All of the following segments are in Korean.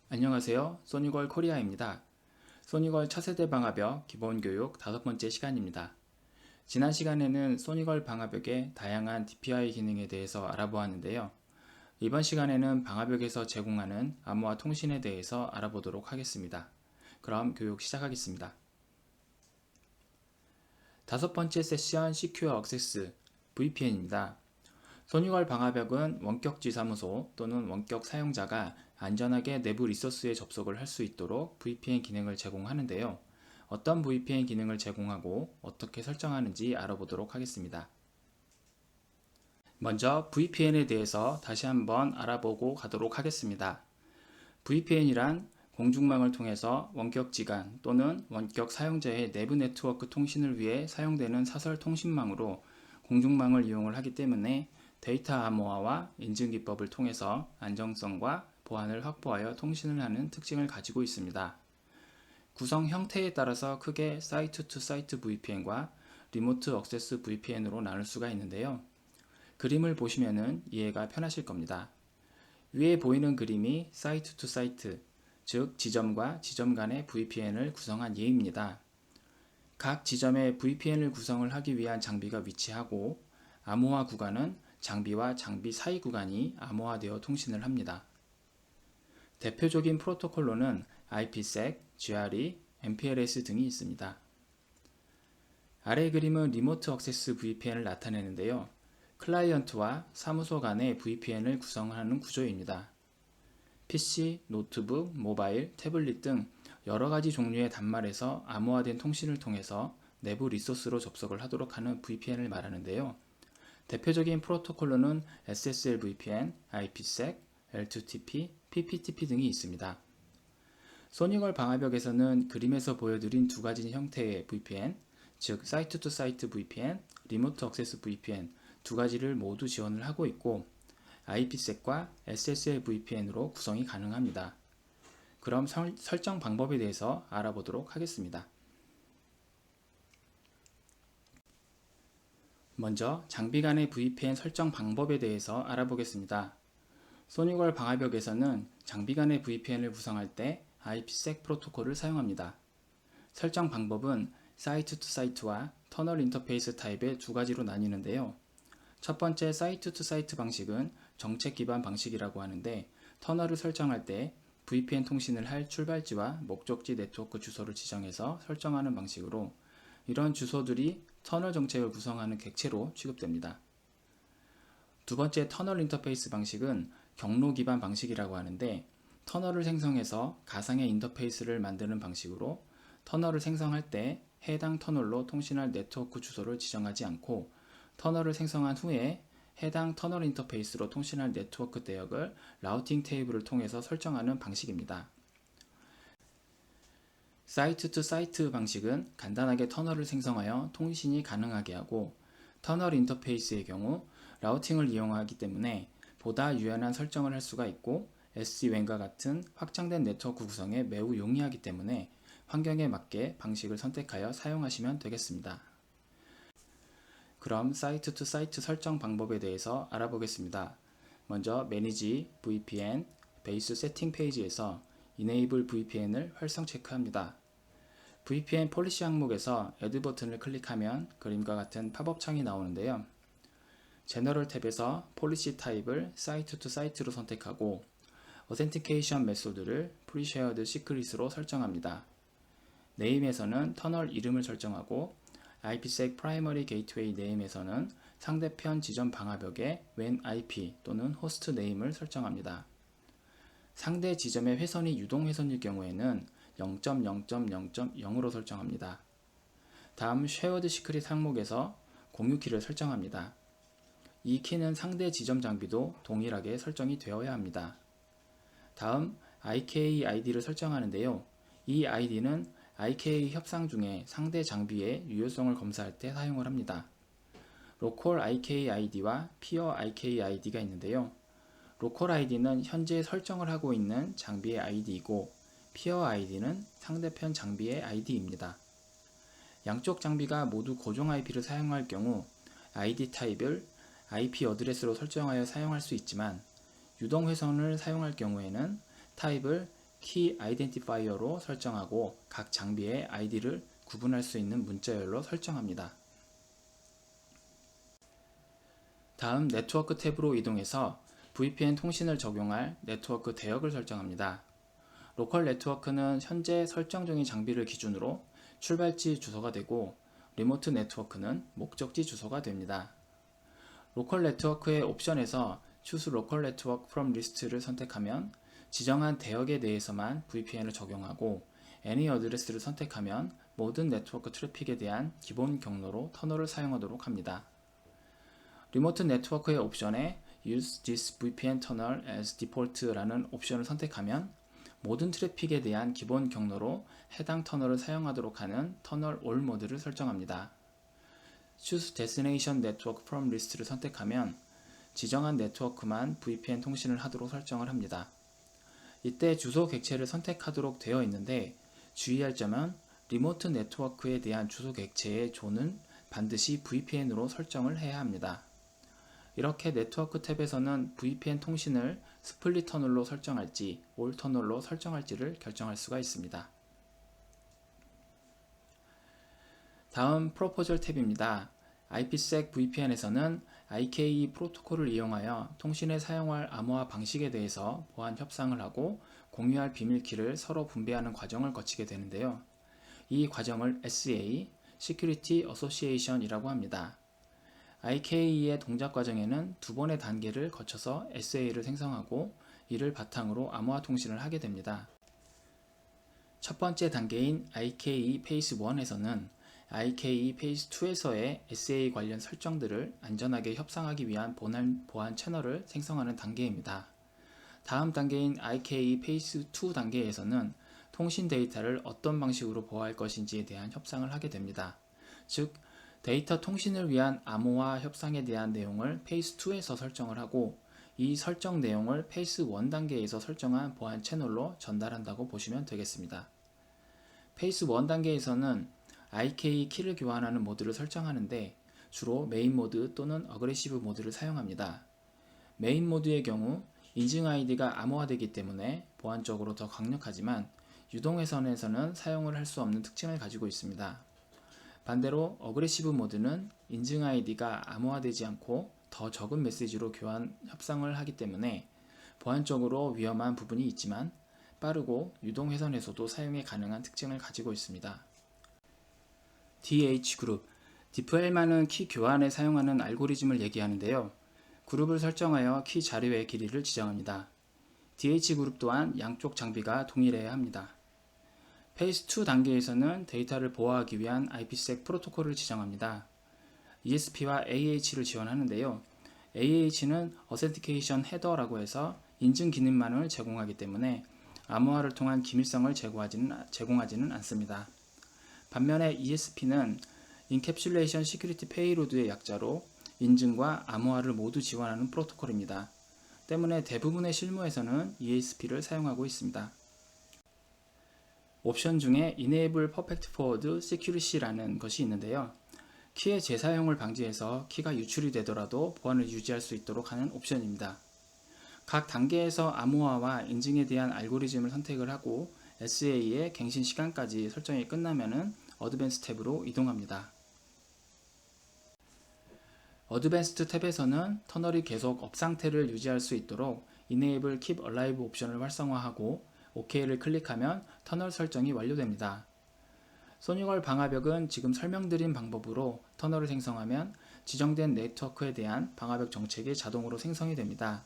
안녕하세요. 소니걸 코리아입니다. 소니걸 차세대 방화벽 기본교육 5번째 시간입니다. 지난 시간에는 소니걸 방화벽의 다양한 DPI 기능에 대해서 알아보았는데요. 이번 시간에는 방화벽에서 제공하는 암호화 통신에 대해서 알아보도록 하겠습니다. 그럼 교육 시작하겠습니다. 5번째 세션 Secure Access VPN입니다. 소니걸 방화벽은 원격 G사무소 또는 원격 사용자가 안전하게 내부 리소스에 접속을 할 수 있도록 VPN 기능을 제공하는데요. 어떤 VPN 기능을 제공하고 어떻게 설정하는지 알아보도록 하겠습니다. 먼저 VPN에 대해서 다시 한번 알아보고 가도록 하겠습니다. VPN이란 공중망을 통해서 원격 지간 또는 원격 사용자의 내부 네트워크 통신을 위해 사용되는 사설 통신망으로 공중망을 이용을 하기 때문에 데이터 암호화와 인증 기법을 통해서 안정성과 보안을 확보하여 통신을 하는 특징을 가지고 있습니다. 구성 형태에 따라서 크게 사이트 투 사이트 VPN과 리모트 액세스 VPN으로 나눌 수가 있는데요. 그림을 보시면 이해가 편하실 겁니다. 위에 보이는 그림이 사이트 투 사이트, 즉 지점과 지점 간의 VPN을 구성한 예입니다. 각 지점에 VPN을 구성을 하기 위한 장비가 위치하고 암호화 구간은 장비와 장비 사이 구간이 암호화되어 통신을 합니다. 대표적인 프로토콜로는 IPsec, GRE, MPLS 등이 있습니다. 아래 그림은 리모트 액세스 VPN을 나타내는데요. 클라이언트와 사무소 간의 VPN을 구성하는 구조입니다. PC, 노트북, 모바일, 태블릿 등 여러가지 종류의 단말에서 암호화된 통신을 통해서 내부 리소스로 접속을 하도록 하는 VPN을 말하는데요. 대표적인 프로토콜로는 SSL VPN, IPsec, L2TP, PPTP 등이 있습니다. 소니걸 방화벽에서는 그림에서 보여드린 두 가지 형태의 VPN, 즉 사이트 투 사이트 VPN, 리모트 액세스 VPN 두 가지를 모두 지원을 하고 있고 IPsec과 SSL VPN으로 구성이 가능합니다. 그럼 설정 방법에 대해서 알아보도록 하겠습니다. 먼저 장비 간의 VPN 설정 방법에 대해서 알아보겠습니다. 소니걸 방화벽에서는 장비 간의 VPN을 구성할 때 IPsec 프로토콜을 사용합니다. 설정 방법은 사이트 투 사이트와 터널 인터페이스 타입의 두 가지로 나뉘는데요. 첫 번째 사이트 투 사이트 방식은 정책 기반 방식이라고 하는데 터널을 설정할 때 VPN 통신을 할 출발지와 목적지 네트워크 주소를 지정해서 설정하는 방식으로 이런 주소들이 터널 정책을 구성하는 객체로 취급됩니다. 두 번째 터널 인터페이스 방식은 경로 기반 방식이라고 하는데 터널을 생성해서 가상의 인터페이스를 만드는 방식으로 터널을 생성할 때 해당 터널로 통신할 네트워크 주소를 지정하지 않고 터널을 생성한 후에 해당 터널 인터페이스로 통신할 네트워크 대역을 라우팅 테이블을 통해서 설정하는 방식입니다. 사이트 투 사이트 방식은 간단하게 터널을 생성하여 통신이 가능하게 하고 터널 인터페이스의 경우 라우팅을 이용하기 때문에 보다 유연한 설정을 할 수가 있고 SD-WAN과 같은 확장된 네트워크 구성에 매우 용이하기 때문에 환경에 맞게 방식을 선택하여 사용하시면 되겠습니다. 그럼 사이트 투 사이트 설정 방법에 대해서 알아보겠습니다. 먼저 Manage VPN 베이스 세팅 페이지에서 Enable VPN을 활성 체크합니다. VPN 폴리시 항목에서 Add 버튼을 클릭하면 그림과 같은 팝업 창이 나오는데요. 제너럴 탭에서 폴리시 타입을 사이트 투 사이트로 선택하고 어센티케이션 메소드를 프리쉐어드 시크릿으로 설정합니다. 네임에서는 터널 이름을 설정하고 IPsec 프라이머리 게이트웨이 네임에서는 상대편 지점 방화벽의 WAN IP 또는 호스트 네임을 설정합니다. 상대 지점의 회선이 유동 회선일 경우에는 0.0.0.0으로 설정합니다. 다음 쉐어드 시크릿 항목에서 공유 키를 설정합니다. 이 키는 상대 지점 장비도 동일하게 설정이 되어야 합니다. 다음 IK ID를 설정하는데요. 이 ID는 IK 협상 중에 상대 장비의 유효성을 검사할 때 사용을 합니다. 로컬 IK ID와 피어 IK ID가 있는데요. 로컬 ID는 현재 설정을 하고 있는 장비의 ID이고 피어 ID는 상대편 장비의 ID입니다. 양쪽 장비가 모두 고정 IP를 사용할 경우 ID 타입을 IP 어드레스로 설정하여 사용할 수 있지만 유동 회선을 사용할 경우에는 타입을 키 아이덴티파이어로 설정하고 각 장비의 아이디를 구분할 수 있는 문자열로 설정합니다. 다음 네트워크 탭으로 이동해서 VPN 통신을 적용할 네트워크 대역을 설정합니다. 로컬 네트워크는 현재 설정 중인 장비를 기준으로 출발지 주소가 되고 리모트 네트워크는 목적지 주소가 됩니다. 로컬 네트워크의 옵션에서 Choose Local Network from List를 선택하면 지정한 대역에 대해서만 VPN을 적용하고 Any Address를 선택하면 모든 네트워크 트래픽에 대한 기본 경로로 터널을 사용하도록 합니다. 리모트 네트워크의 옵션에 Use this VPN tunnel as default라는 옵션을 선택하면 모든 트래픽에 대한 기본 경로로 해당 터널을 사용하도록 하는 터널 all 모드를 설정합니다. Choose Destination Network from List를 선택하면 지정한 네트워크만 VPN 통신을 하도록 설정을 합니다. 이때 주소 객체를 선택하도록 되어 있는데 주의할 점은 리모트 네트워크에 대한 주소 객체의 존은 반드시 VPN으로 설정을 해야 합니다. 이렇게 네트워크 탭에서는 VPN 통신을 스플릿 터널로 설정할지 올 터널로 설정할지를 결정할 수가 있습니다. 다음 프로포절 탭입니다. IPsec VPN에서는 IKE 프로토콜을 이용하여 통신에 사용할 암호화 방식에 대해서 보안 협상을 하고 공유할 비밀키를 서로 분배하는 과정을 거치게 되는데요. 이 과정을 SA, Security Association이라고 합니다. IKE의 동작 과정에는 두 번의 단계를 거쳐서 SA를 생성하고 이를 바탕으로 암호화 통신을 하게 됩니다. 첫 번째 단계인 IKE Phase 1에서는 IKE Phase 2에서의 SA 관련 설정들을 안전하게 협상하기 위한 보안 채널을 생성하는 단계입니다. 다음 단계인 IKE Phase 2 단계에서는 통신 데이터를 어떤 방식으로 보호할 것인지에 대한 협상을 하게 됩니다. 즉, 데이터 통신을 위한 암호화 협상에 대한 내용을 페이스 2에서 설정을 하고 이 설정 내용을 페이스 1 단계에서 설정한 보안 채널로 전달한다고 보시면 되겠습니다. 페이스 1 단계에서는 IKE 키를 교환하는 모드를 설정하는데 주로 메인 모드 또는 어그레시브 모드를 사용합니다. 메인 모드의 경우 인증 아이디가 암호화되기 때문에 보안적으로 더 강력하지만 유동회선에서는 사용을 할 수 없는 특징을 가지고 있습니다. 반대로 어그레시브 모드는 인증 아이디가 암호화되지 않고 더 적은 메시지로 교환 협상을 하기 때문에 보안적으로 위험한 부분이 있지만 빠르고 유동회선에서도 사용이 가능한 특징을 가지고 있습니다. DH그룹, 디프엘만은 키 교환에 사용하는 알고리즘을 얘기하는데요. 그룹을 설정하여 키 자료의 길이를 지정합니다. DH그룹 또한 양쪽 장비가 동일해야 합니다. 페이스 2 단계에서는 데이터를 보호하기 위한 IPsec 프로토콜을 지정합니다. ESP와 AH를 지원하는데요. AH는 Authentication Header라고 해서 인증 기능만을 제공하기 때문에 암호화를 통한 기밀성을 제공하지는 않습니다. 반면에 ESP는 Encapsulation Security Payload의 약자로 인증과 암호화를 모두 지원하는 프로토콜입니다. 때문에 대부분의 실무에서는 ESP를 사용하고 있습니다. 옵션 중에 Enable Perfect Forward Secrecy라는 것이 있는데요. 키의 재사용을 방지해서 키가 유출이 되더라도 보안을 유지할 수 있도록 하는 옵션입니다. 각 단계에서 암호화와 인증에 대한 알고리즘을 선택을 하고 SA의 갱신 시간까지 설정이 끝나면 어드밴스 탭으로 이동합니다. 어드밴스드 탭에서는 터널이 계속 업 상태를 유지할 수 있도록 Enable Keep Alive 옵션을 활성화하고 OK를 클릭하면 터널 설정이 완료됩니다. 소니걸 방화벽은 지금 설명드린 방법으로 터널을 생성하면 지정된 네트워크에 대한 방화벽 정책이 자동으로 생성이 됩니다.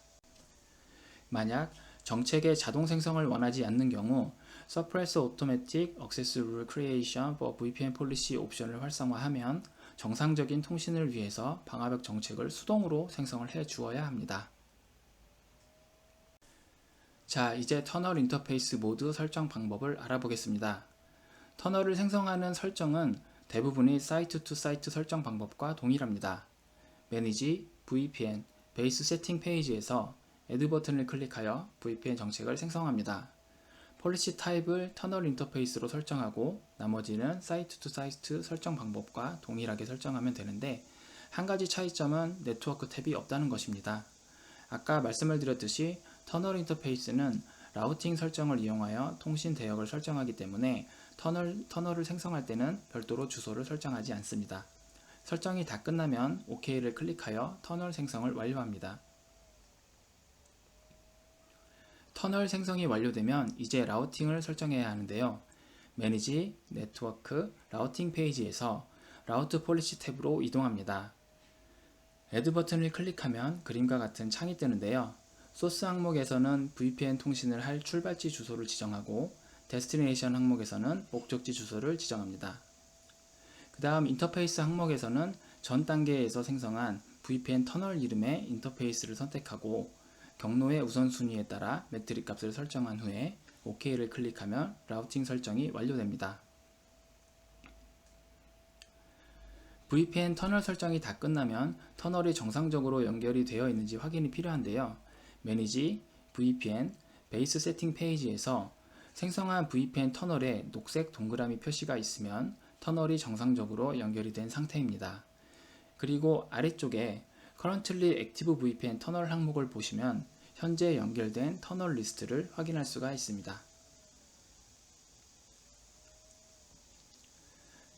만약 정책의 자동 생성을 원하지 않는 경우 Suppress Automatic Access Rule Creation for VPN Policy 옵션을 활성화하면 정상적인 통신을 위해서 방화벽 정책을 수동으로 생성을 해 주어야 합니다. 자, 이제 터널 인터페이스 모드 설정 방법을 알아보겠습니다. 터널을 생성하는 설정은 대부분이 사이트 투 사이트 설정 방법과 동일합니다. Manage, VPN, 베이스 세팅 페이지에서 Add 버튼을 클릭하여 VPN 정책을 생성합니다. 폴리시 타입을 터널 인터페이스로 설정하고 나머지는 사이트 투 사이트 설정 방법과 동일하게 설정하면 되는데 한 가지 차이점은 네트워크 탭이 없다는 것입니다. 아까 말씀을 드렸듯이 터널 인터페이스는 라우팅 설정을 이용하여 통신 대역을 설정하기 때문에 터널을 생성할 때는 별도로 주소를 설정하지 않습니다. 설정이 다 끝나면 OK를 클릭하여 터널 생성을 완료합니다. 터널 생성이 완료되면 이제 라우팅을 설정해야 하는데요. 매니지, 네트워크, 라우팅 페이지에서 라우트 폴리시 탭으로 이동합니다. 애드 버튼을 클릭하면 그림과 같은 창이 뜨는데요. 소스 항목에서는 VPN 통신을 할 출발지 주소를 지정하고 데스티네이션 항목에서는 목적지 주소를 지정합니다. 그 다음 인터페이스 항목에서는 전 단계에서 생성한 VPN 터널 이름의 인터페이스를 선택하고 경로의 우선순위에 따라 매트릭 값을 설정한 후에 OK를 클릭하면 라우팅 설정이 완료됩니다. VPN 터널 설정이 다 끝나면 터널이 정상적으로 연결이 되어 있는지 확인이 필요한데요. 매니지, VPN, 베이스 세팅 페이지에서 생성한 VPN 터널에 녹색 동그라미 표시가 있으면 터널이 정상적으로 연결이 된 상태입니다. 그리고 아래쪽에 Currently Active VPN 터널 항목을 보시면 현재 연결된 터널 리스트를 확인할 수가 있습니다.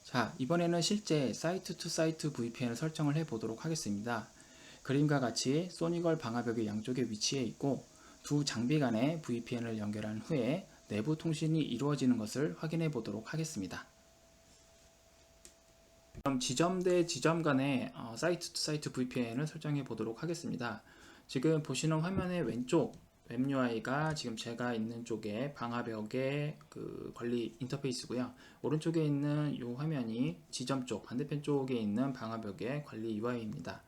자, 이번에는 실제 사이트 투 사이트 VPN을 설정을 해 보도록 하겠습니다. 그림과 같이 소니걸 방화벽의 양쪽에 위치해 있고 두 장비 간의 VPN을 연결한 후에 내부 통신이 이루어지는 것을 확인해 보도록 하겠습니다. 그럼 지점 대 지점 간의 사이트 투 사이트 VPN을 설정해 보도록 하겠습니다. 지금 보시는 화면의 왼쪽 웹 UI가 지금 제가 있는 쪽에 방화벽의 그 관리 인터페이스고요. 오른쪽에 있는 이 화면이 지점 쪽 반대편 쪽에 있는 방화벽의 관리 UI입니다.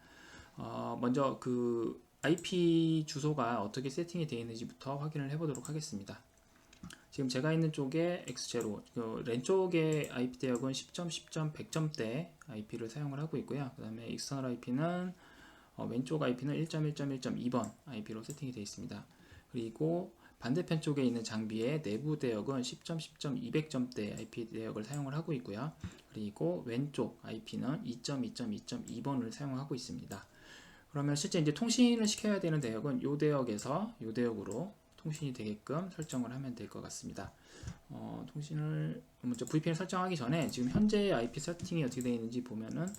먼저 그 IP 주소가 어떻게 세팅이 되어 있는지부터 확인을 해 보도록 하겠습니다. 지금 제가 있는 쪽에 X0, 랜 쪽의 IP 대역은 10.10.100점대 IP를 사용을 하고 있고요. 그 다음에 익스터널 IP는 왼쪽 IP는 1.1.1.2번 IP로 세팅이 되어 있습니다. 그리고 반대편 쪽에 있는 장비의 내부 대역은 10.10.200점대 IP 대역을 사용을 하고 있고요. 그리고 왼쪽 IP는 2.2.2.2번을 사용하고 있습니다. 그러면 실제 이제 통신을 시켜야 되는 대역은 이 대역에서 이 대역으로 통신이 되게끔 설정을 하면 될 것 같습니다. 통신을 먼저 VPN 설정하기 전에 지금 현재 IP 세팅이 어떻게 되어 있는지 보면은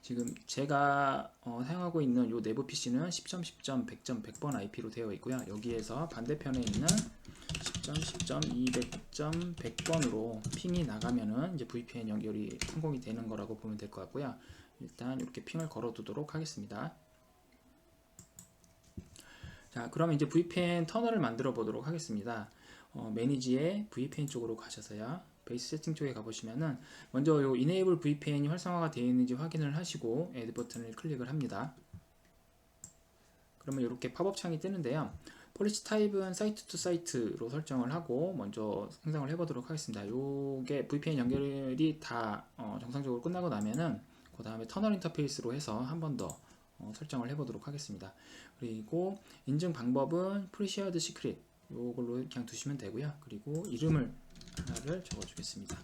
지금 제가 사용하고 있는 이 내부 PC는 10.10.100.100번 IP로 되어 있고요. 여기에서 반대편에 있는 10.10.200.100번으로 핑이 나가면은 이제 VPN 연결이 성공이 되는 거라고 보면 될 것 같고요. 일단 이렇게 핑을 걸어 두도록 하겠습니다. 자, 그러면 이제 VPN 터널을 만들어 보도록 하겠습니다. 매니지의 VPN 쪽으로 가셔서요. 베이스 세팅 쪽에 가보시면은 먼저 요 Enable VPN이 활성화가 되어 있는지 확인을 하시고 Add 버튼을 클릭을 합니다. 그러면 이렇게 팝업 창이 뜨는데요. 폴리시 타입은 사이트 투 사이트로 설정을 하고 먼저 생성을 해보도록 하겠습니다. 요게 VPN 연결이 다 정상적으로 끝나고 나면은 그 다음에 터널 인터페이스로 해서 한 번 더 설정을 해보도록 하겠습니다. 그리고 인증 방법은 Pre-shared Secret 요걸로 그냥 두시면 되고요. 그리고 이름을 하나를 적어주겠습니다.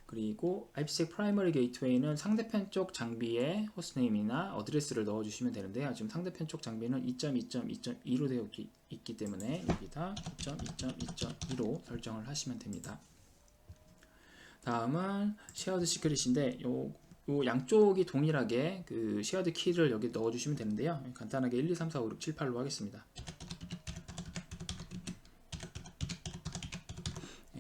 그리고 IPsec 프라이머리 게이트웨이는 상대편 쪽 장비의 호스트네임이나 어드레스를 넣어주시면 되는데요. 지금 상대편 쪽 장비는 2.2.2.2로 되어 있기 때문에 여기다 2.2.2.2로 설정을 하시면 됩니다. 다음은 쉐어드 시크릿인데 요 양쪽이 동일하게 그 쉐어드 키를 여기 넣어주시면 되는데요. 간단하게 1, 2, 3, 4, 5, 6, 7, 8로 하겠습니다.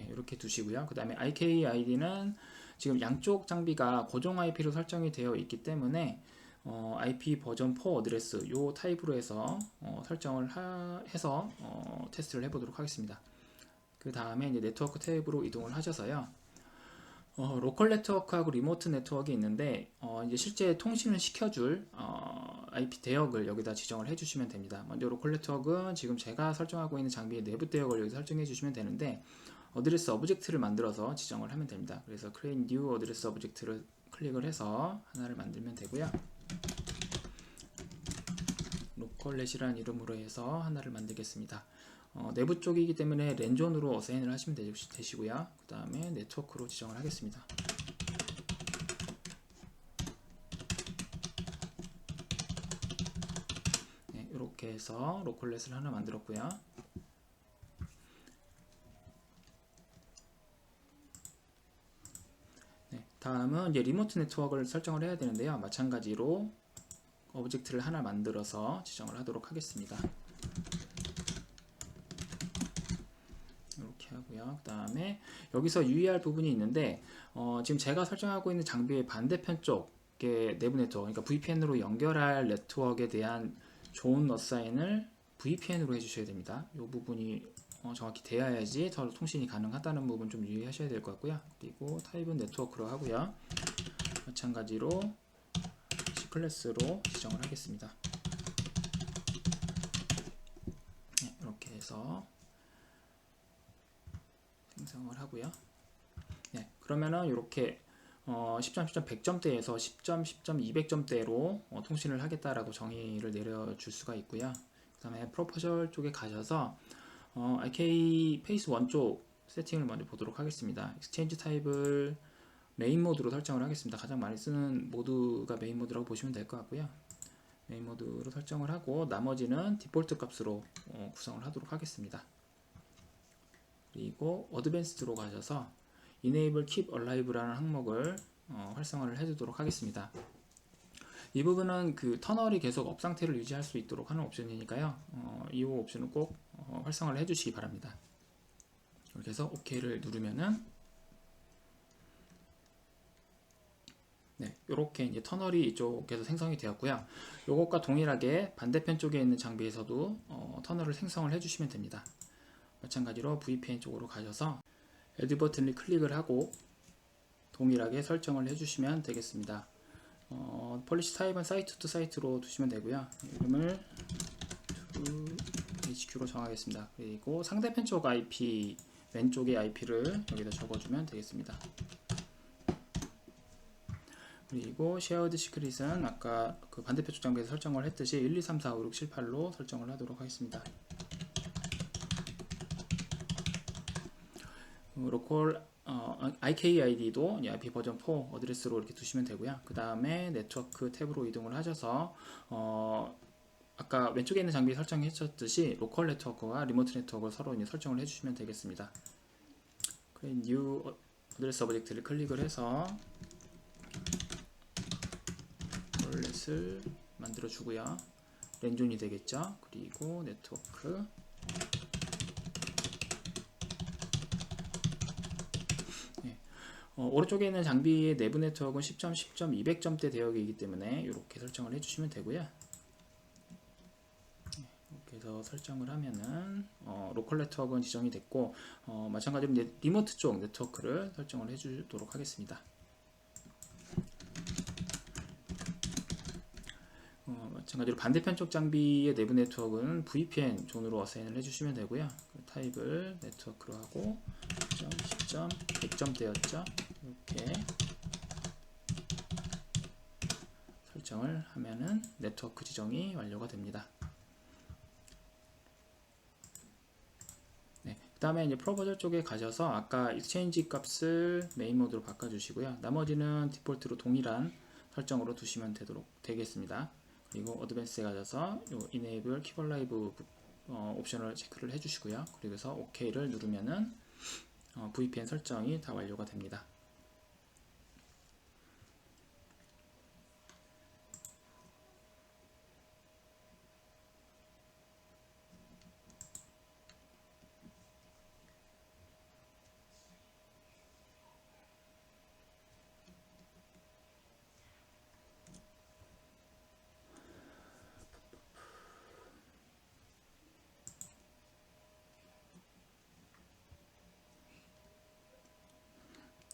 이렇게 두시고요. 그 다음에 IK ID는 지금 양쪽 장비가 고정 IP로 설정이 되어 있기 때문에 IP 버전 4 어드레스 요 타입으로 해서 설정을 해서 테스트를 해보도록 하겠습니다. 그 다음에 이제 네트워크 탭으로 이동을 하셔서요. 로컬 네트워크하고 리모트 네트워크가 있는데 이제 실제 통신을 시켜줄 IP 대역을 여기다 지정을 해주시면 됩니다. 먼저 로컬 네트워크는 지금 제가 설정하고 있는 장비의 내부 대역을 여기 설정해 주시면 되는데 어드레스 오브젝트를 만들어서 지정을 하면 됩니다. 그래서 Create New 어드레스 오브젝트를 클릭을 해서 하나를 만들면 되고요. 로컬넷이라는 이름으로 해서 하나를 만들겠습니다. 내부 쪽이기 때문에 랜존으로 어사인을 하시면 되시고요. 그 다음에 네트워크로 지정을 하겠습니다. 네, 이렇게 해서 로컬넷을 하나 만들었고요. 다음은 이제 리모트 네트워크를 설정을 해야 되는데요. 마찬가지로 오브젝트를 하나 만들어서 지정을 하도록 하겠습니다. 이렇게 하고요. 그 다음에 여기서 유의할 부분이 있는데 지금 제가 설정하고 있는 장비의 반대편 쪽의 내부 네트워크, 그러니까 VPN으로 연결할 네트워크에 대한 존 어사인을 VPN으로 해주셔야 됩니다. 이 부분이 정확히 되어야지 서로 통신이 가능하다는 부분 좀 유의하셔야 될 것 같고요. 그리고 타입은 네트워크로 하고요. 마찬가지로 C클래스로 지정을 하겠습니다. 네, 이렇게 해서 생성을 하고요. 네, 그러면은 이렇게 10점, 10점, 100점대에서 10점, 10점, 200점대로 통신을 하겠다라고 정의를 내려줄 수가 있고요. 그 다음에 프로포셜 쪽에 가셔서 IK 페이스 1 쪽 세팅을 먼저 보도록 하겠습니다. 익스체인지 타입을 메인 모드로 설정을 하겠습니다. 가장 많이 쓰는 모드가 메인 모드라고 보시면 될 것 같고요. 메인 모드로 설정을 하고 나머지는 디폴트 값으로 구성을 하도록 하겠습니다. 그리고 어드밴스드로 가셔서 Enable Keep Alive라는 항목을 활성화를 해두도록 하겠습니다. 이 부분은 그 터널이 계속 업 상태를 유지할 수 있도록 하는 옵션이니까요. 이 옵션은 꼭 활성화를 해주시기 바랍니다. 이렇게 해서 OK를 누르면은 네, 이렇게 이제 터널이 이쪽에서 생성이 되었고요. 이것과 동일하게 반대편 쪽에 있는 장비에서도 터널을 생성을 해주시면 됩니다. 마찬가지로 VPN 쪽으로 가셔서 Add 버튼을 클릭을 하고 동일하게 설정을 해주시면 되겠습니다. 폴리시 타입은 사이트 투 사이트로 두시면 되고요. 이름을 HQ로 정하겠습니다. 그리고 상대편 쪽 IP, 왼쪽의 IP를 여기다 적어주면 되겠습니다. 그리고 쉐어드 시크릿은 아까 그 반대편 쪽 장비에서 설정을 했듯이 1, 2, 3, 4, 5, 6, 7, 8로 설정을 하도록 하겠습니다. 로컬 IKID도 IP 버전 4 어드레스로 이렇게 두시면 되고요. 그 다음에 네트워크 탭으로 이동을 하셔서 아까 왼쪽에 있는 장비 설정해 주셨듯이 로컬 네트워크와 리모트 네트워크를 서로 이제 설정을 해주시면 되겠습니다. 뉴 어드레스 오브젝트를 클릭을 해서 폴렛을 만들어 주고요. 랜존이 되겠죠. 그리고 네트워크 오른쪽에 있는 장비의 내부 네트워크는 10점, 10점, 200점대 대역이기 때문에 이렇게 설정을 해주시면 되고요. 이렇게 해서 설정을 하면은 로컬 네트워크는 지정이 됐고 마찬가지로 리모트 쪽 네트워크를 설정을 해주도록 하겠습니다. 마찬가지로 반대편 쪽 장비의 내부 네트워크는 VPN 존으로 어사인을 해주시면 되고요. 그 타입을 네트워크로 하고 10점, 100점대였죠. 이렇게 설정을 하면은 네트워크 지정이 완료가 됩니다. 네, 그 다음에 이제 프로포저 쪽에 가셔서 아까 익스체인지 값을 메인 모드로 바꿔주시고요. 나머지는 디폴트로 동일한 설정으로 두시면 되겠습니다. 그리고 어드밴스에 가셔서 요 Enable Keep Alive 옵션을 체크를 해주시고요. 그리고서 OK를 누르면은 VPN 설정이 다 완료가 됩니다.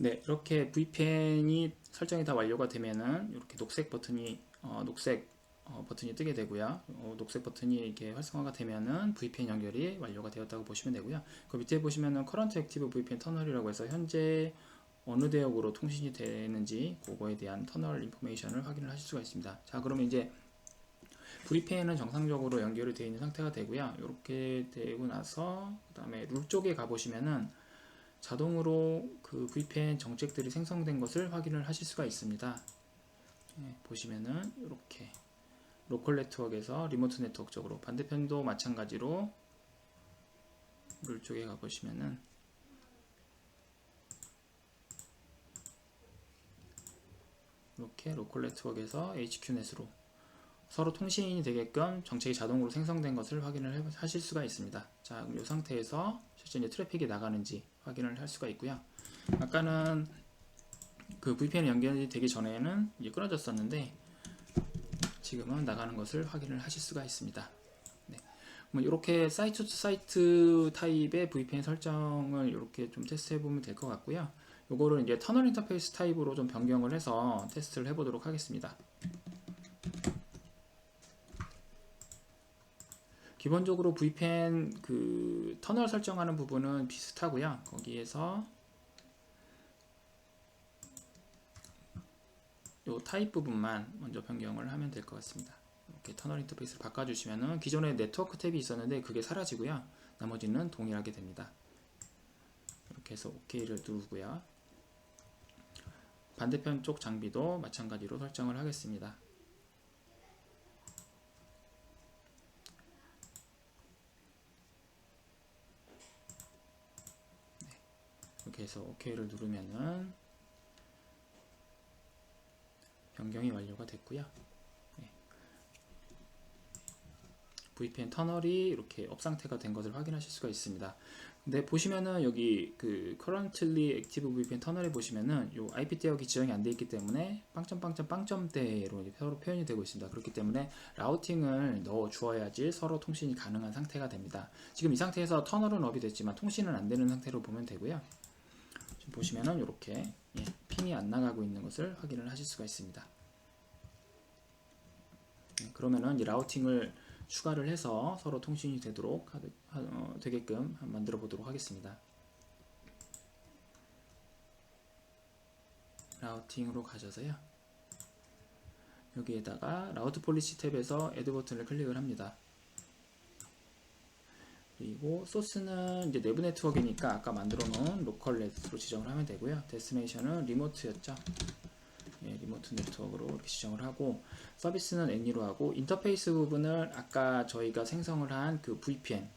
네, 이렇게 VPN이 설정이 다 완료가 되면은 이렇게 녹색 버튼이 버튼이 뜨게 되고요. 녹색 버튼이 이렇게 활성화가 되면은 VPN 연결이 완료가 되었다고 보시면 되고요. 그 밑에 보시면은 Current Active VPN 터널이라고 해서 현재 어느 대역으로 통신이 되는지 그거에 대한 터널 인포메이션을 확인을 하실 수가 있습니다. 자, 그러면 이제 VPN은 정상적으로 연결이 되어 있는 상태가 되고요. 이렇게 되고 나서 그 다음에 룰 쪽에 가보시면은 자동으로 그 VPN 정책들이 생성된 것을 확인을 하실 수가 있습니다. 네, 보시면은 이렇게 로컬 네트워크에서 리모트 네트워크 쪽으로 반대편도 마찬가지로 룰 쪽에 가보시면은 이렇게 로컬 네트워크에서 HQ넷으로 서로 통신이 되게끔 정책이 자동으로 생성된 것을 확인을 하실 수가 있습니다. 자, 그럼 이 상태에서 실제 이제 트래픽이 나가는지 확인을 할 수가 있고요. 아까는 그 VPN 연결이 되기 전에는 이제 끊어졌었는데 지금은 나가는 것을 확인을 하실 수가 있습니다. 네. 이렇게 사이트 투 사이트 타입의 VPN 설정을 이렇게 좀 테스트 해보면 될 것 같고요. 요거를 이제 터널 인터페이스 타입으로 좀 변경을 해서 테스트를 해보도록 하겠습니다. 기본적으로 VPN 그 터널 설정하는 부분은 비슷하고요. 거기에서 요 타입 부분만 먼저 변경을 하면 될 것 같습니다. 이렇게 터널 인터페이스를 바꿔주시면은 기존에 네트워크 탭이 있었는데 그게 사라지고요. 나머지는 동일하게 됩니다. 이렇게 해서 OK를 누르고요. 반대편 쪽 장비도 마찬가지로 설정을 하겠습니다. 이렇게 해서 OK를 누르면은 변경이 완료가 됐고요. 네. VPN 터널이 이렇게 업 상태가 된 것을 확인하실 수가 있습니다. 근데 보시면은 여기 그 currently active VPN 터널에 보시면은 요 IP 대역이 지정이 안 되어 있기 때문에 빵점대로 서로 표현이 되고 있습니다. 그렇기 때문에 라우팅을 넣어 주어야지 서로 통신이 가능한 상태가 됩니다. 지금 이 상태에서 터널은 업이 됐지만 통신은 안 되는 상태로 보면 되고요. 지금 보시면은 이렇게 핑이 안 나가고 있는 것을 확인을 하실 수가 있습니다. 그러면은 이 라우팅을 추가를 해서 서로 통신이 되도록 되게끔 만들어 보도록 하겠습니다. 라우팅으로 가셔서요. 여기에다가 라우트 폴리시 탭에서 애드 버튼을 클릭을 합니다. 그리고 소스는 이제 내부 네트워크니까 아까 만들어 놓은 로컬 넷으로 지정을 하면 되고요. 데스티네이션은 리모트였죠. 예, 리모트 네트워크로 이렇게 지정을 하고 서비스는 애니로 하고 인터페이스 부분을 아까 저희가 생성을 한 그 VPN의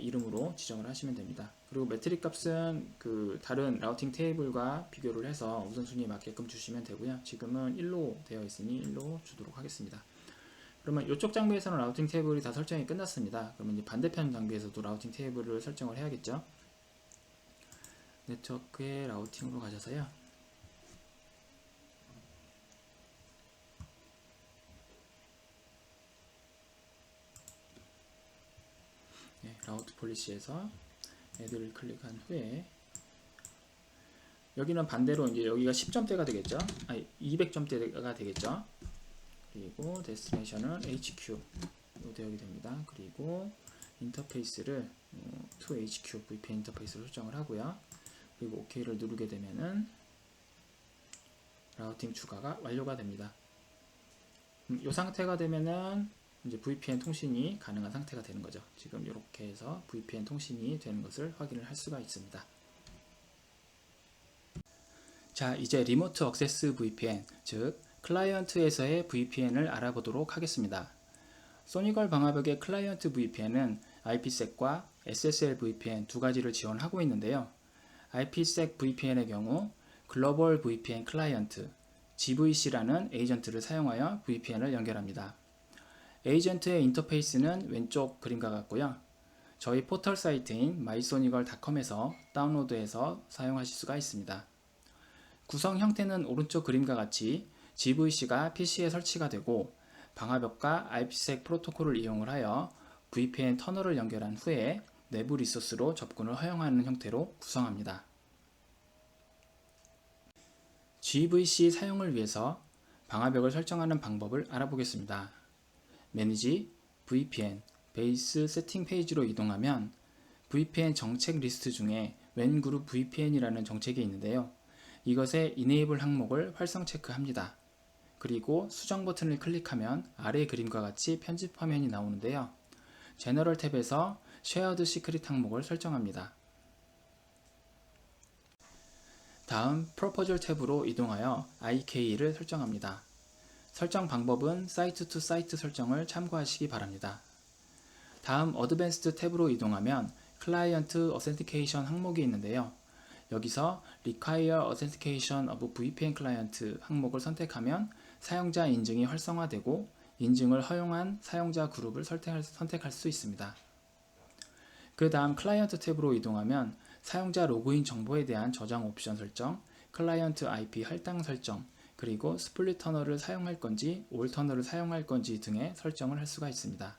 이름으로 지정을 하시면 됩니다. 그리고 매트릭 값은 그 다른 라우팅 테이블과 비교를 해서 우선순위에 맞게끔 주시면 되고요. 지금은 1로 되어 있으니 1로 주도록 하겠습니다. 그러면 이쪽 장비에서는 라우팅 테이블이 다 설정이 끝났습니다. 그러면 이제 반대편 장비에서도 라우팅 테이블을 설정을 해야겠죠. 네트워크의 라우팅으로 가셔서요. 네, 라우트 폴리시에서 애드를 클릭한 후에 여기는 반대로 이제 여기가 10점대가 되겠죠. 아니 200점대가 되겠죠. 그리고 데스티네이션은 HQ 되어야 됩니다. 그리고 인터페이스를 to HQ VPN 인터페이스로 설정을 하고요. 그리고 OK를 누르게 되면은 라우팅 추가가 완료가 됩니다. 이 상태가 되면은 이제 VPN 통신이 가능한 상태가 되는 거죠. 지금 이렇게 해서 VPN 통신이 되는 것을 확인을 할 수가 있습니다. 자, 이제 리모트 액세스 VPN, 즉 클라이언트에서의 VPN을 알아보도록 하겠습니다. 소니걸 방화벽의 클라이언트 VPN은 IPsec과 SSL VPN 두 가지를 지원하고 있는데요. IPsec VPN의 경우 글로벌 VPN 클라이언트, GVC라는 에이전트를 사용하여 VPN을 연결합니다. 에이전트의 인터페이스는 왼쪽 그림과 같고요. 저희 포털 사이트인 mySonical.com에서 다운로드해서 사용하실 수가 있습니다. 구성 형태는 오른쪽 그림과 같이 GVC가 PC에 설치가 되고 방화벽과 IPsec 프로토콜을 이용을 하여 VPN 터널을 연결한 후에 내부 리소스로 접근을 허용하는 형태로 구성합니다. GVC 사용을 위해서 방화벽을 설정하는 방법을 알아보겠습니다. 매니지 VPN 베이스 세팅 페이지로 이동하면 VPN 정책 리스트 중에 웬 그룹 VPN이라는 정책이 있는데요. 이것의 Enable 항목을 활성 체크합니다. 그리고 수정 버튼을 클릭하면 아래 그림과 같이 편집 화면이 나오는데요. 제너럴 탭에서 Shared Secret 항목을 설정합니다. 다음 Proposal 탭으로 이동하여 IK를 설정합니다. 설정 방법은 사이트 투 사이트 설정을 참고하시기 바랍니다. 다음 어드밴스드 탭으로 이동하면 클라이언트 어센티케이션 항목이 있는데요. 여기서 Require Authentication of VPN Client 항목을 선택하면 사용자 인증이 활성화되고 인증을 허용한 사용자 그룹을 선택할 수 있습니다. 그 다음 클라이언트 탭으로 이동하면 사용자 로그인 정보에 대한 저장 옵션 설정, 클라이언트 IP 할당 설정, 그리고 스플릿 터널을 사용할 건지 올 터널을 사용할 건지 등의 설정을 할 수가 있습니다.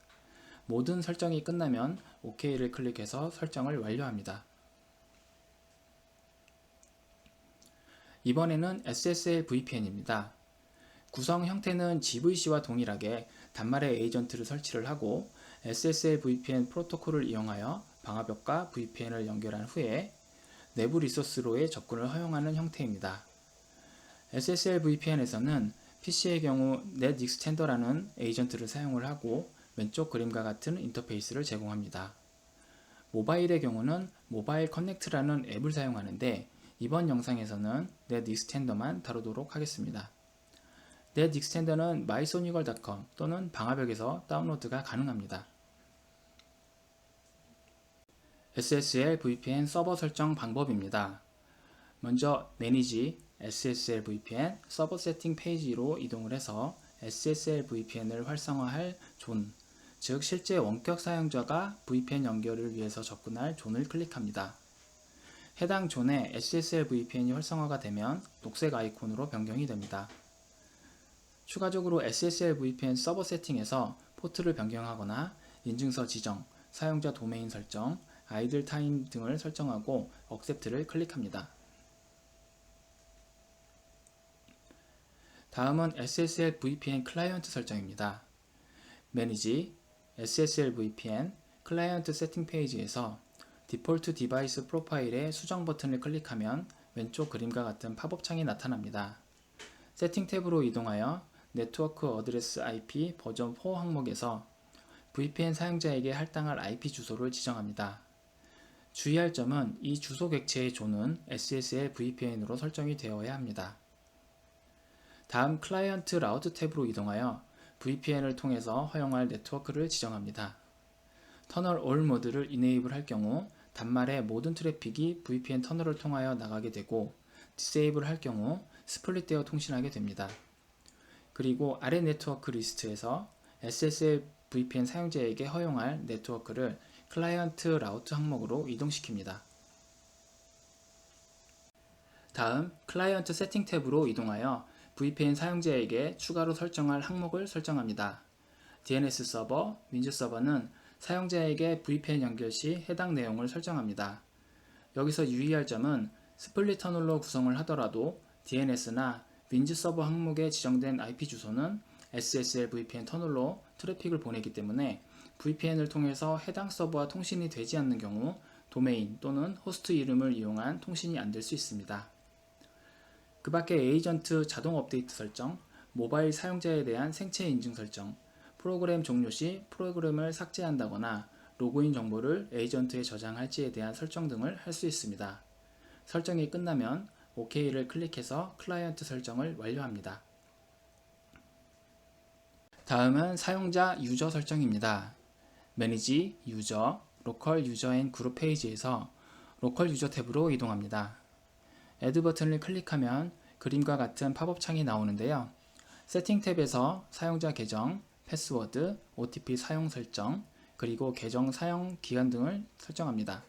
모든 설정이 끝나면 OK를 클릭해서 설정을 완료합니다. 이번에는 SSL VPN입니다. 구성 형태는 GVC와 동일하게 단말의 에이전트를 설치를 하고 SSL VPN 프로토콜을 이용하여 방화벽과 VPN을 연결한 후에 내부 리소스로의 접근을 허용하는 형태입니다. SSL VPN에서는 PC의 경우 NetExtender라는 에이전트를 사용을 하고 왼쪽 그림과 같은 인터페이스를 제공합니다. 모바일의 경우는 모바일 커넥트라는 앱을 사용하는데 이번 영상에서는 NetExtender만 다루도록 하겠습니다. NetExtender는 mySonyGirl.com 또는 방화벽에서 다운로드가 가능합니다. SSL VPN 서버 설정 방법입니다. 먼저 Manage SSL VPN 서버 세팅 페이지로 이동을 해서 SSL VPN을 활성화할 존, 즉 실제 원격 사용자가 VPN 연결을 위해서 접근할 존을 클릭합니다. 해당 존에 SSL VPN이 활성화가 되면 녹색 아이콘으로 변경이 됩니다. 추가적으로 SSL VPN 서버 세팅에서 포트를 변경하거나 인증서 지정, 사용자 도메인 설정, 아이들 타임 등을 설정하고 Accept를 클릭합니다. 다음은 SSL VPN 클라이언트 설정입니다. Manage SSL VPN 클라이언트 세팅 페이지에서 디폴트 디바이스 프로파일의 수정 버튼을 클릭하면 왼쪽 그림과 같은 팝업 창이 나타납니다. 세팅 탭으로 이동하여 네트워크 어드레스 IP 버전 4 항목에서 VPN 사용자에게 할당할 IP 주소를 지정합니다. 주의할 점은 이 주소 객체의 존은 SSL VPN으로 설정이 되어야 합니다. 다음 클라이언트 라우트 탭으로 이동하여 VPN을 통해서 허용할 네트워크를 지정합니다. 터널 올 모드를 이네이블 할 경우 단말의 모든 트래픽이 VPN 터널을 통하여 나가게 되고 디세이블 할 경우 스플릿되어 통신하게 됩니다. 그리고 아래 네트워크 리스트에서 SSL VPN 사용자에게 허용할 네트워크를 클라이언트 라우트 항목으로 이동시킵니다. 다음 클라이언트 세팅 탭으로 이동하여 VPN 사용자에게 추가로 설정할 항목을 설정합니다. DNS 서버, 윈즈 서버는 사용자에게 VPN 연결 시 해당 내용을 설정합니다. 여기서 유의할 점은 스플릿 터널로 구성을 하더라도 DNS나 윈즈 서버 항목에 지정된 IP 주소는 SSL VPN 터널로 트래픽을 보내기 때문에 VPN을 통해서 해당 서버와 통신이 되지 않는 경우 도메인 또는 호스트 이름을 이용한 통신이 안 될 수 있습니다. 그 밖에 에이전트 자동 업데이트 설정, 모바일 사용자에 대한 생체 인증 설정, 프로그램 종료 시 프로그램을 삭제한다거나 로그인 정보를 에이전트에 저장할지에 대한 설정 등을 할 수 있습니다. 설정이 끝나면 OK를 클릭해서 클라이언트 설정을 완료합니다. 다음은 사용자 유저 설정입니다. Manage User, Local User and Group 페이지에서 Local User 탭으로 이동합니다. Add 버튼을 클릭하면 그림과 같은 팝업 창이 나오는데요. 세팅 탭에서 사용자 계정, 패스워드, OTP 사용 설정, 그리고 계정 사용 기간 등을 설정합니다.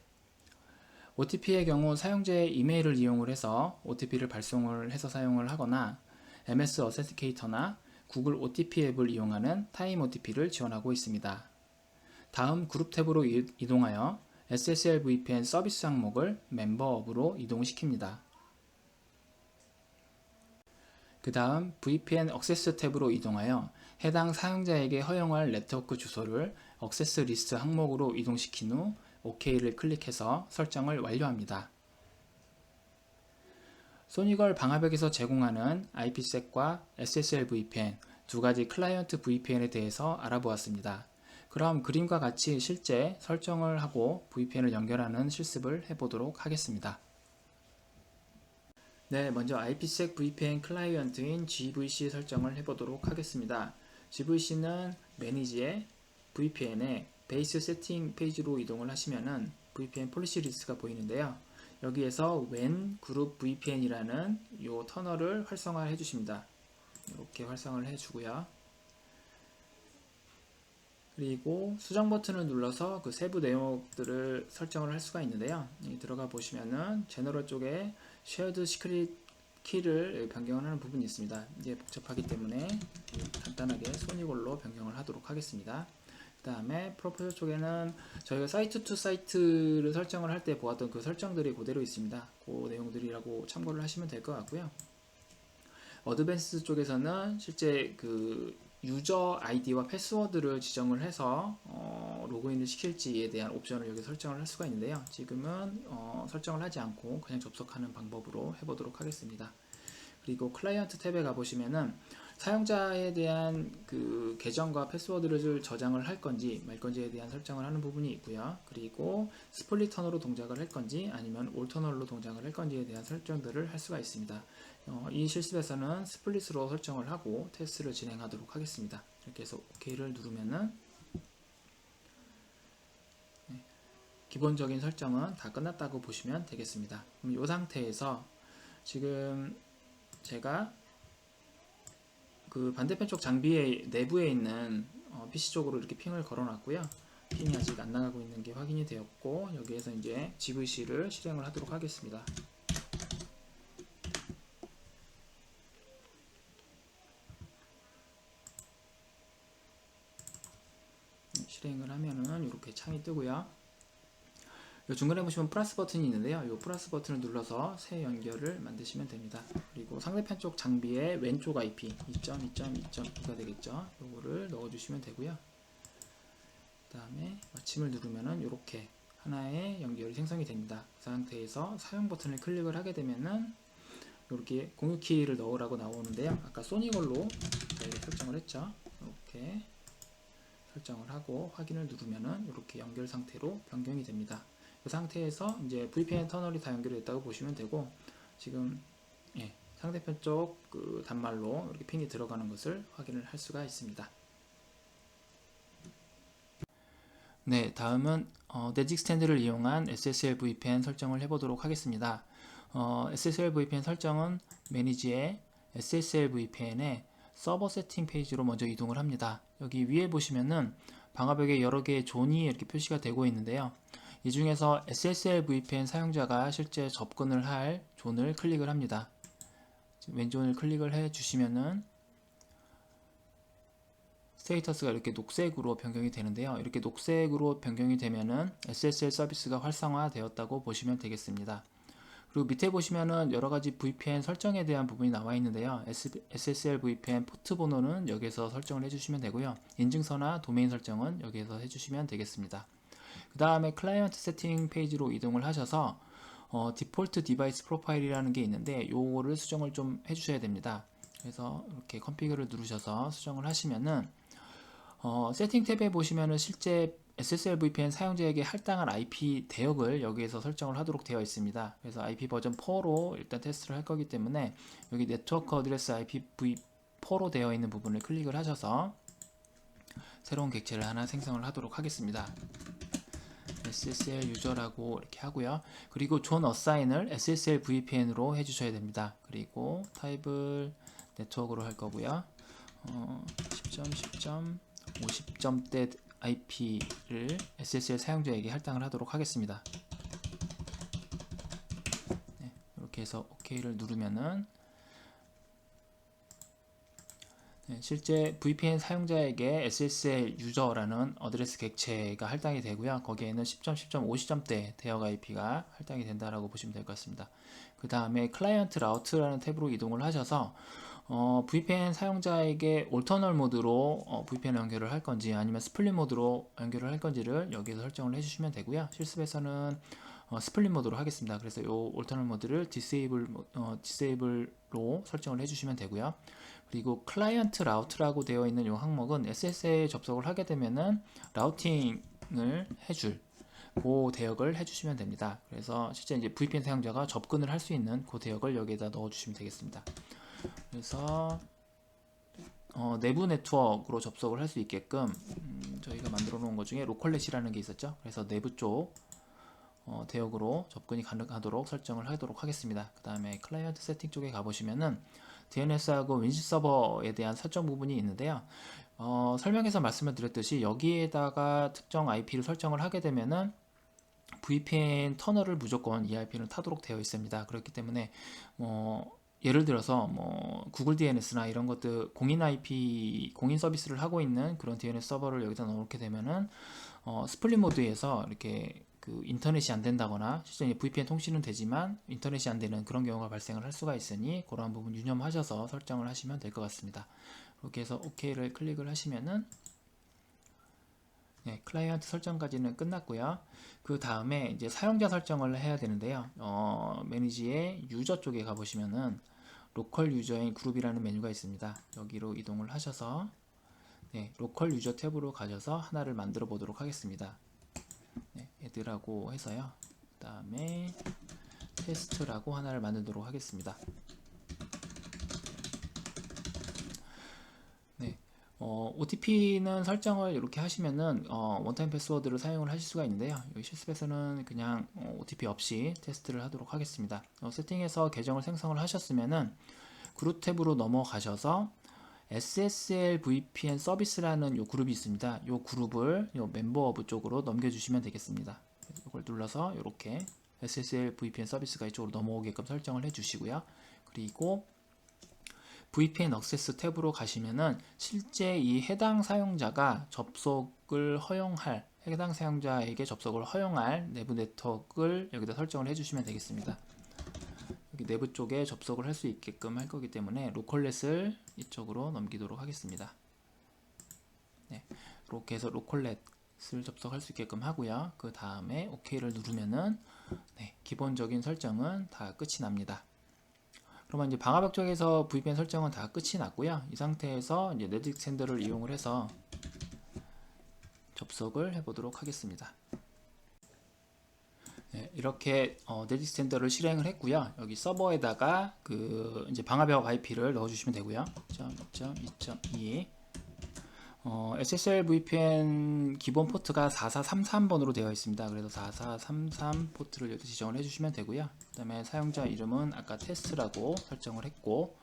OTP의 경우 사용자의 이메일을 이용을 해서 OTP를 발송을 해서 사용을 하거나 MS 어센티케이터나 구글 OTP 앱을 이용하는 타임 OTP를 지원하고 있습니다. 다음 그룹 탭으로 이동하여 SSL VPN 서비스 항목을 멤버업으로 이동시킵니다. 그 다음 VPN 액세스 탭으로 이동하여 해당 사용자에게 허용할 네트워크 주소를 액세스 리스트 항목으로 이동시킨 후 OK를 클릭해서 설정을 완료합니다. 소니걸 방화벽에서 제공하는 IPsek과 SSL VPN 두 가지 클라이언트 VPN에 대해서 알아보았습니다. 그럼 그림과 같이 실제 설정을 하고 VPN을 연결하는 실습을 해보도록 하겠습니다. 네, 먼저 IPsec VPN 클라이언트인 GVC 설정을 해보도록 하겠습니다. GVC는 매니지의 VPN의 베이스 세팅 페이지로 이동을 하시면은 VPN 폴리시 리스트가 보이는데요. 여기에서 when 그룹 VPN이라는 요 터널을 활성화해 주십니다. 이렇게 활성화를 해주고요. 그리고 수정 버튼을 눌러서 그 세부 내용들을 설정을 할 수가 있는데요. 여기 들어가 보시면은 제너럴 쪽에 Shared Secret 키를 변경을 하는 부분이 있습니다. 이제 복잡하기 때문에 간단하게 소니걸로 변경을 하도록 하겠습니다. 그 다음에 프로포즈 쪽에는 저희가 사이트 투 사이트를 설정을 할 때 보았던 그 설정들이 그대로 있습니다. 그 내용들이라고 참고를 하시면 될 것 같고요. 어드밴스 쪽에서는 실제 그 유저 아이디와 패스워드를 지정을 해서 로그인을 시킬지에 대한 옵션을 여기 설정을 할 수가 있는데요. 지금은 설정을 하지 않고 그냥 접속하는 방법으로 해보도록 하겠습니다. 그리고 클라이언트 탭에 가보시면은 사용자에 대한 그 계정과 패스워드를 저장을 할 건지 말 건지에 대한 설정을 하는 부분이 있고요. 그리고 스플릿 터널로 동작을 할 건지 아니면 올 터널로 동작을 할 건지에 대한 설정들을 할 수가 있습니다. 이 실습에서는 스플릿으로 설정을 하고 테스트를 진행하도록 하겠습니다. 이렇게 해서 OK를 누르면은 기본적인 설정은 다 끝났다고 보시면 되겠습니다. 그럼 이 상태에서 지금 제가 그 반대편 쪽 장비의 내부에 있는 PC 쪽으로 이렇게 핑을 걸어 놨고요. 핑이 아직 안 나가고 있는 게 확인이 되었고, 여기에서 이제 GVC를 실행을 하도록 하겠습니다. 실행을 하면은 이렇게 창이 뜨고요. 중간에 보시면 플러스 버튼이 있는데요. 이 플러스 버튼을 눌러서 새 연결을 만드시면 됩니다. 그리고 상대편 쪽 장비의 왼쪽 IP 2.2.2.2가 되겠죠. 요거를 넣어주시면 되고요. 그 다음에 마침을 누르면은 이렇게 하나의 연결이 생성이 됩니다. 그 상태에서 사용 버튼을 클릭을 하게 되면은 이렇게 공유 키를 넣으라고 나오는데요. 아까 소니 걸로 저희가 설정을 했죠. 이렇게 설정을 하고 확인을 누르면은 이렇게 연결 상태로 변경이 됩니다. 그 상태에서 이제 VPN 터널이 다 연결됐다고 보시면 되고, 지금 상대편 쪽 그 단말로 이렇게 핑이 들어가는 것을 확인을 할 수가 있습니다. 네, 다음은 내직 스탠드를 이용한 SSL VPN 설정을 해보도록 하겠습니다. SSL VPN 설정은 매니지의 SSL VPN의 서버 세팅 페이지로 먼저 이동을 합니다. 여기 위에 보시면은 방화벽에 여러 개의 존이 이렇게 표시가 되고 있는데요. 이 중에서 SSL VPN 사용자가 실제 접근을 할 존을 클릭을 합니다. 왼존을 클릭을 해 주시면은 스테이터스가 이렇게 녹색으로 변경이 되는데요. 이렇게 녹색으로 변경이 되면은 SSL 서비스가 활성화되었다고 보시면 되겠습니다. 그리고 밑에 보시면은 여러가지 VPN 설정에 대한 부분이 나와 있는데요. SSL VPN 포트 번호는 여기에서 설정을 해주시면 되고요. 인증서나 도메인 설정은 여기에서 해주시면 되겠습니다. 그 다음에 클라이언트 세팅 페이지로 이동을 하셔서 디폴트 디바이스 프로파일이라는 게 있는데 요거를 수정을 좀 해주셔야 됩니다. 그래서 이렇게 컨피그를 누르셔서 수정을 하시면은 세팅 탭에 보시면은 실제 SSL VPN 사용자에게 할당한 IP 대역을 여기에서 설정을 하도록 되어 있습니다. 그래서 IP 버전 4로 일단 테스트를 할 거기 때문에 여기 네트워크 어드레스 IPv4로 되어 있는 부분을 클릭을 하셔서 새로운 객체를 하나 생성을 하도록 하겠습니다. SSL 유저라고 이렇게 하고요. 그리고 존 어사인을 SSL VPN으로 해주셔야 됩니다. 그리고 타입을 네트워크로 할 거고요. 10.10.50점대 IP를 SSL 사용자에게 할당을 하도록 하겠습니다. 네, 이렇게 해서 OK를 누르면은 실제 VPN 사용자에게 SSL 유저라는 어드레스 객체가 할당이 되고요. 거기에는 10.10.50점대 대역 IP가 할당이 된다라고 보시면 될 것 같습니다. 그 다음에 클라이언트 라우트라는 탭으로 이동을 하셔서 VPN 사용자에게 올터널 모드로 VPN 연결을 할 건지 아니면 스플릿 모드로 연결을 할 건지를 여기에서 설정을 해주시면 되고요. 실습에서는 스플릿 모드로 하겠습니다. 그래서 이 올터널 모드를 디세이블로 설정을 해주시면 되고요. 그리고 클라이언트 라우트라고 되어 있는 이 항목은 SSL에 접속을 하게 되면은 라우팅을 해줄 그 대역을 해주시면 됩니다. 그래서 실제 이제 VPN 사용자가 접근을 할 수 있는 그 대역을 여기에다 넣어주시면 되겠습니다. 그래서 내부 네트워크로 접속을 할 수 있게끔 저희가 만들어 놓은 것 중에 로컬넷이라는 게 있었죠. 그래서 내부 쪽 대역으로 접근이 가능하도록 설정을 하도록 하겠습니다. 그 다음에 클라이언트 세팅 쪽에 가보시면은 DNS하고 윈시 서버에 대한 설정 부분이 있는데요. 설명에서 말씀을 드렸듯이 여기에다가 특정 IP를 설정을 하게 되면은 VPN 터널을 무조건 이 IP는 타도록 되어 있습니다. 그렇기 때문에 예를 들어서 구글 DNS나 이런 것들 공인 IP 공인 서비스를 하고 있는 그런 DNS 서버를 여기다 넣게 되면은 스플릿 모드에서 이렇게 그 인터넷이 안 된다거나 실제 VPN 통신은 되지만 인터넷이 안 되는 그런 경우가 발생을 할 수가 있으니 그러한 부분 유념하셔서 설정을 하시면 될 것 같습니다. 그렇게 해서 OK를 클릭을 하시면은 네, 클라이언트 설정까지는 끝났고요. 그 다음에 이제 사용자 설정을 해야 되는데요. 매니지의 유저 쪽에 가보시면은 로컬 유저인 그룹이라는 메뉴가 있습니다. 여기로 이동을 하셔서 네, 로컬 유저 탭으로 가셔서 하나를 만들어 보도록 하겠습니다. 네, 애드라고 해서요. 그 다음에 테스트라고 하나를 만들도록 하겠습니다. 네, OTP는 설정을 이렇게 하시면은 원타임 패스워드를 사용을 하실 수가 있는데요. 여기 실습에서는 그냥 OTP 없이 테스트를 하도록 하겠습니다. 세팅에서 계정을 생성을 하셨으면은 그룹 탭으로 넘어가셔서 SSL VPN 서비스라는 요 그룹이 있습니다. 요 그룹을 요 멤버업 쪽으로 넘겨주시면 되겠습니다. 이걸 눌러서 이렇게 SSL VPN 서비스가 이쪽으로 넘어오게끔 설정을 해주시고요. 그리고 VPN 액세스 탭으로 가시면은 실제 이 해당 사용자가 해당 사용자에게 접속을 허용할 내부 네트워크를 여기다 설정을 해주시면 되겠습니다. 여기 내부 쪽에 접속을 할 수 있게끔 할 거기 때문에 로컬넷을 이쪽으로 넘기도록 하겠습니다. 네, 이렇게 해서 로컬넷을 접속할 수 있게끔 하고요. 그 다음에 OK를 누르면은 네, 기본적인 설정은 다 끝이 납니다. 그러면 이제 방화벽 쪽에서 VPN 설정은 다 끝이 났고요. 이 상태에서 이제 네트익스텐더를 이용을 해서 접속을 해보도록 하겠습니다. 네, 이렇게 네트익스텐더를 실행을 했고요. 여기 서버에다가 그 이제 방화벽 IP를 넣어주시면 되고요. 2.2.2 SSL VPN 기본 포트가 4433번으로 되어 있습니다. 그래서 4433 포트를 여기 지정을 해주시면 되고요. 그 다음에 사용자 이름은 아까 테스트라고 설정을 했고,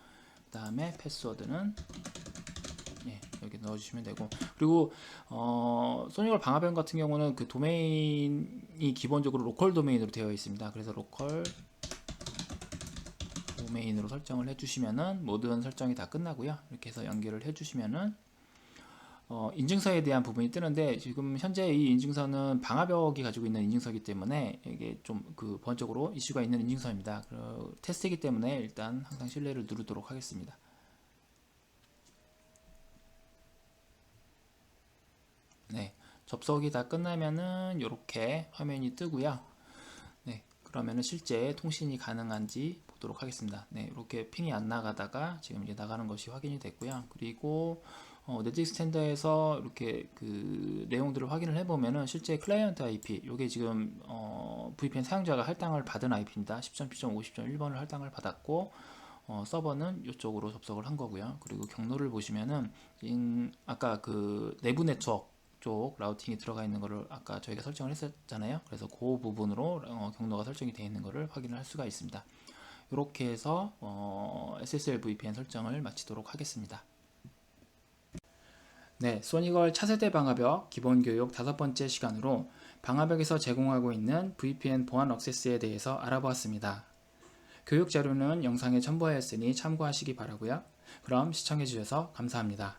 그 다음에 패스워드는 여기 넣어주시면 되고, 그리고 소니걸 방화벽 같은 경우는 그 도메인이 기본적으로 로컬 도메인으로 되어 있습니다. 그래서 로컬 도메인으로 설정을 해주시면은 모든 설정이 다 끝나고요. 이렇게 해서 연결을 해주시면은 인증서에 대한 부분이 뜨는데 지금 현재 이 인증서는 방화벽이 가지고 있는 인증서이기 때문에 이게 좀 그 번쩍으로 이슈가 있는 인증서입니다. 테스트이기 때문에 일단 항상 신뢰를 누르도록 하겠습니다. 네, 접속이 다 끝나면은 이렇게 화면이 뜨고요. 네, 그러면은 실제 통신이 가능한지 보도록 하겠습니다. 네, 이렇게 핑이 안 나가다가 지금 이제 나가는 것이 확인이 됐고요. 그리고 네트익스텐더에서 이렇게 그 내용들을 확인을 해보면은 실제 클라이언트 IP, 요게 지금 VPN 사용자가 할당을 받은 IP입니다. 10.10.50.1번을 할당을 받았고 서버는 이쪽으로 접속을 한 거고요. 그리고 경로를 보시면은 아까 그 내부 네트워크 쪽 라우팅이 들어가 있는 거를 아까 저희가 설정을 했었잖아요. 그래서 그 부분으로 경로가 설정이 되어 있는 거를 확인을 할 수가 있습니다. 이렇게 해서 SSL VPN 설정을 마치도록 하겠습니다. 네, 소니걸 차세대 방화벽 기본교육 5번째 시간으로 방화벽에서 제공하고 있는 VPN 보안 액세스에 대해서 알아보았습니다. 교육 자료는 영상에 첨부하였으니 참고하시기 바라고요. 그럼 시청해주셔서 감사합니다.